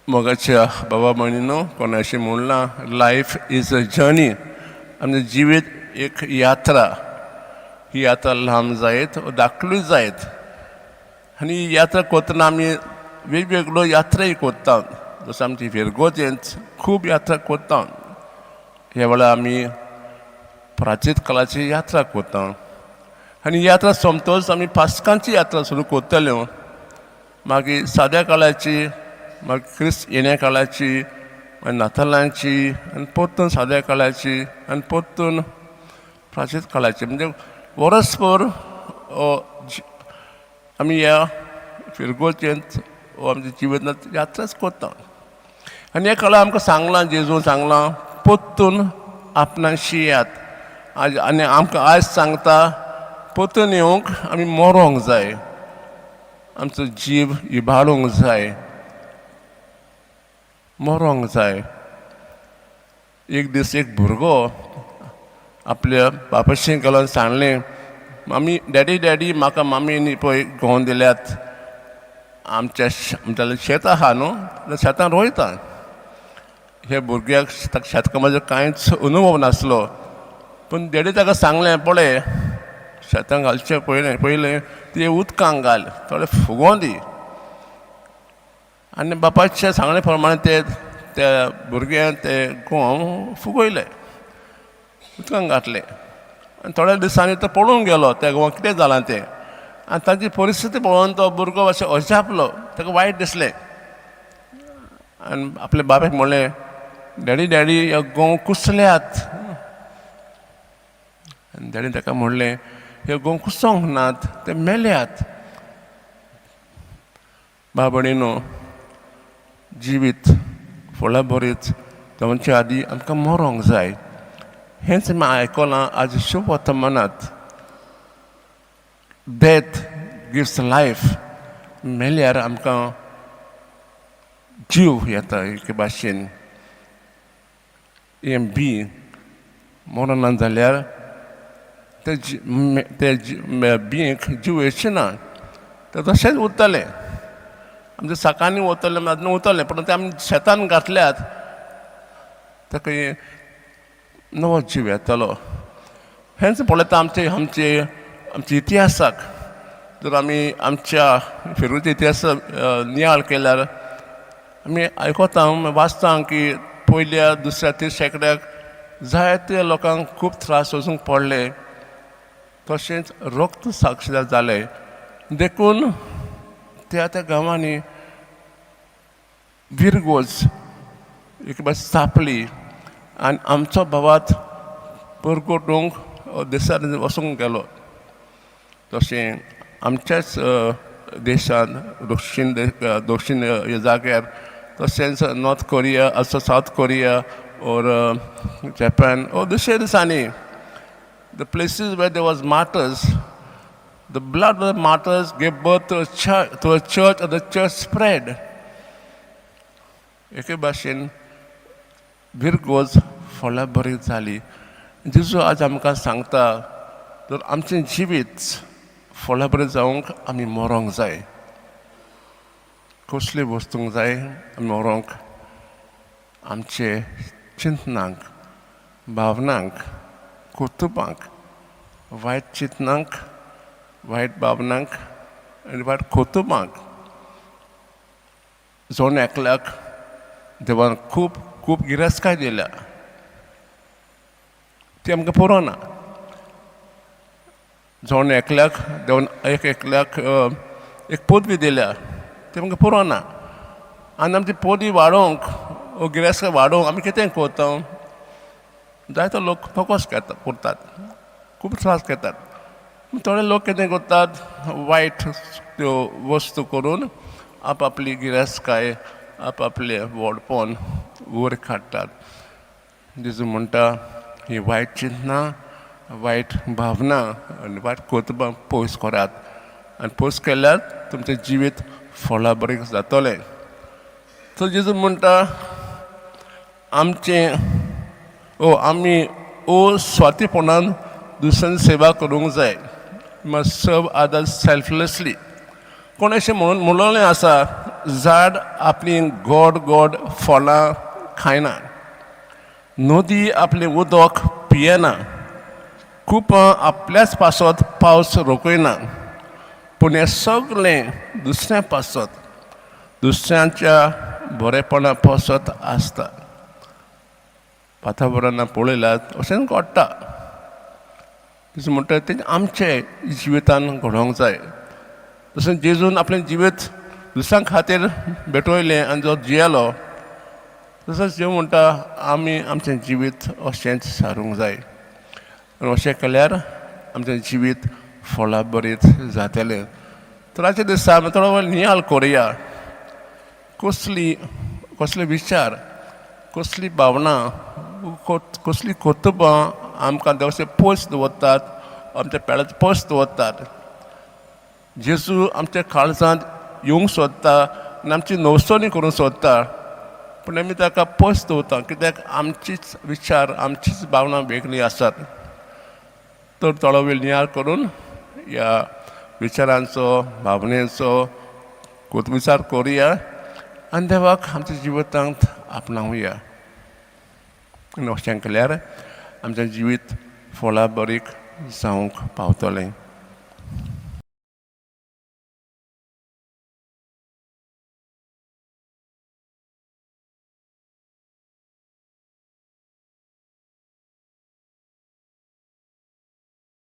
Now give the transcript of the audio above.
मोगाच्या बाबा म्हणून कोणाशी म्हणला लाईफ इज अ जर्नी. आमचे जिवीत एक यात्रा. ही यात्रा लांब जायत धाकली जायत आनी ही यात्रा करतना आमी वेगवेगळ्यो यात्राय करता. जसो आमची फेरगोजेंत खूब यात्रा करता. ह्या वेळार आमी प्राचीन काळाची यात्रा करता आनी यात्रा सोंपतच आमी पास्कांची यात्रा सुरू करतल्यो. मागीर साद्या काळाची, मागीर क्रिस्त येण्या काळाची, मागीर नातालांची, आनी परतून साद्या काळाची, आनी परतून प्राचीन काळाची. म्हणजे वर्सभर आमी ह्या फिरगोजेंत आमच्या जिवितांत यात्राच करता. आनी हे काळार आमकां सांगलां, जेजून सांगलां परतून आपणाशी यात. आनी आमकां आयज सांगता परतून येवंक आमी मरोंक जाय, आमचो जीव इबाडूंक जाय, मरोंक जाय. एक दीस एक भुरगो आपल्या बापाशी गेलो सांगलें, मामी डॅडी डॅडी म्हाका मामीनी पळय घोवन दिल्यात. आमच्या शेत आहा न्हू, शेतान रोयता. हे भुरग्याक शेतकामाचो कांयच अनुभव नासलो, पूण डॅडी ताका सांगलें पळय शेतांत घालचे पयलें ते उदकांत घाल, थोडें फुगोवन दी. आनी बापाच्या सांगणे प्रमाणे त्या भुरग्यान ते गोव फुगयलें, उदकांत घातलें. आनी थोड्या दिसांनी तो पळोवन गेलो त्या गोवाक कितें जालां तें. आनी ताची परिस्थिती पळोवन तो भुरगो अशें अजापलो, ताका वायट दिसलें. आनी आपल्या बापायक म्हणलें, डॅडी डॅडी हे गोव कुसल्यात. आनी डॅडीन ताका म्हणलें, हे गोव कुसोंक नात, ते मेल्यात. बाबडीनो, जिवीत फळाभरीत जावचे आदी आमकां मरोंक जाय. हेंच आमी आयकलां आज शुभ वर्तमानांत. Death gives life. मेल्यार आमकां जीव येता एके भाशेन. हें बी मरण ना जाल्यार ते बीक जीव येवचे ना, ते तशेंच उरतलें. आमचे सकाळीं वतलें पूण ते आमी शेतान घातल्यात, ताका नवो जीव येतलो. हेंच पळयता आमचे इतिहासाक. जर आमी आमच्या फिरूच्या इतिहास नियाळ केल्यार आमी आयकता, वाचता की पयल्या दुसऱ्या तिसऱ्या शेंकड्याक जायते लोकांक खूब त्रास वचूंक पडले. तशेंच रक्त साक्षीदार जाले. देखून त्या गांवांनी विरगोज एक भास सापली आनी आमचो भावात परगोटूंक देशार वचूंक गेलो. तशें आमच्याच देशांत दक्षिण जाग्यार, तशेंच नॉर्थ कोरिया, सावथ कोरिया और जापान और दुसऱ्या दिसांनी the places where there was martyrs, the blood of the martyrs gave birth to a church and the church spread. एके भाशेन विरगोज फळाभरीत जाली. जेजू आज आमकां सांगता, तर आमचें जिवीत फळाभरीत जावंक आमी मरोंक जाय. कसली वस्तूंक जाय आमी मरोंक? आमचे चिंतनांक, भावनांक, कुतुबांक, वायट चिंतनांक, वायट भावनांक आनी वायट कुतुबांक. जोन एकल्याक देवान खूब खूब गिरेस्तकाय दिल्या, ती आमकां पुरोना. जोन एकल्याक देवान एकल्याक एक पदवी दिल्या, ती आमकां पुरोना. आनी आमची पदवी वाडोवंक वो गिरेस्तकाय वाडोवंक आमी कितें करता? जायतो लोक फकोस करतात, खूब त्रास घेतात. थोडे लोक कितें करतात? वायट त्यो वस्तू करून आपली गिरेस्तकाय, आपले व्हडपण वयर काडटात. जेजू म्हणटा, ही वायट चिंतनां, वायट भावना आनी वायट कुतुबां पयस करात. आनी पयस केल्यार तुमचें जिवीत फळाभरीत जातलें. सो जेजू म्हणटा, आमी स्वार्थीपणान दुसऱ्यांची सेवा करूंक जाय. मस्ट सर्व अदर्स सेल्फलेसली. कोण अशें म्हणलेलें आसा, झाड आपली गोड गोड फळां खायना, नदी आपलें उदक पियेना, कुपां आपल्याच पासत पावस रोखयना, पूण हें सगळें दुसऱ्या पासत दुसऱ्यांच्या बरेपणा पासत आसता. वातावरणात पळयल्यार अशें घडटा. तशें म्हणटा तें आमचे जिवितान घडोवंक जाय. तशें जेजून आपलें जिवीत दुसऱ्यां खातीर भेटयलें आनी जो जियेलो, तसोच देव म्हणटा आमी आमचें जिवीत अशेंच सारूंक जाय. आनी अशें केल्यार आमचें जिवीत फळाबरीत जातलें. तर आजच्या दिसा आमी थोडो वेळ नियाळ करुया. कसले विचार, कसली भावना, कसली कर्तबां आमकां देवाचे पयस दवरतात, आमच्या पेडाचे पयस दवरतात. जेजू आमच्या काळजांत येवंक सोदता आनी आमची नवसणी करूंक सोदता, पूण आमी ताका पयस दवरता कित्याक आमचीच विचार, आमचीच भावना वेगळी आसात. तर थोडो वेळ नियाळ करून ह्या विचारांचो, भावनेचो विचार करुया आनी देवाक आमच्या जिवितांत आपणावया. आनी अशें केल्यार आमचें जिवीत फळाबरीक जावंक पावतलें.